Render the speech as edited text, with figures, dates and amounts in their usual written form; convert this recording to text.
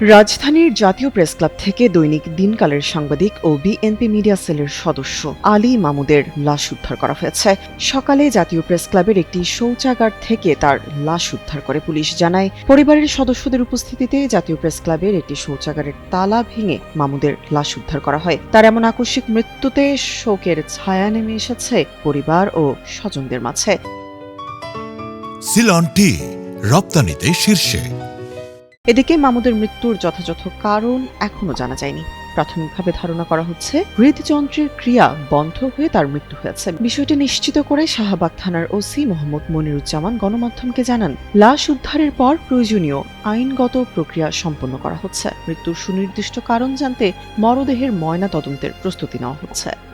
রাজধানীর জাতীয় প্রেসক্লাব থেকে দৈনিক দিনকালের সাংবাদিক ও বিএনপি মিডিয়া সেলের সদস্য আলী মামুদের লাশ উদ্ধার করা হয়েছে। সকালে জাতীয় প্রেসক্লাবের একটি শৌচাগার থেকে তার লাশ উদ্ধার করে পুলিশ জানায়, পরিবারের সদস্যদের উপস্থিতিতে জাতীয় প্রেসক্লাবের একটি শৌচাগারের তালা ভেঙে মামুদের লাশ উদ্ধার করা হয়। তার এমন আকস্মিক মৃত্যুতে শোকের ছায়া নেমে এসেছে পরিবার ও স্বজনদের মাঝে। সিলন টি রপ্তানিতে শীর্ষে। এদিকে মামুদের মৃত্যুর যথাযথ কারণ এখনো জানা যায়নি। প্রাথমিকভাবে ধারণা করা হচ্ছে হৃদযন্ত্রের ক্রিয়া বন্ধ হয়ে তার মৃত্যু হয়েছে। বিষয়টি নিশ্চিত করে শাহবাগ থানার ওসি মোহাম্মদ মনিরুজ্জামান গণমাধ্যমকে জানান, লাশ উদ্ধারের পর প্রয়োজনীয় আইনগত প্রক্রিয়া সম্পন্ন করা হচ্ছে। মৃত্যুর সুনির্দিষ্ট কারণ জানতে মরদেহের ময়না তদন্তের প্রস্তুতি নেওয়া হচ্ছে।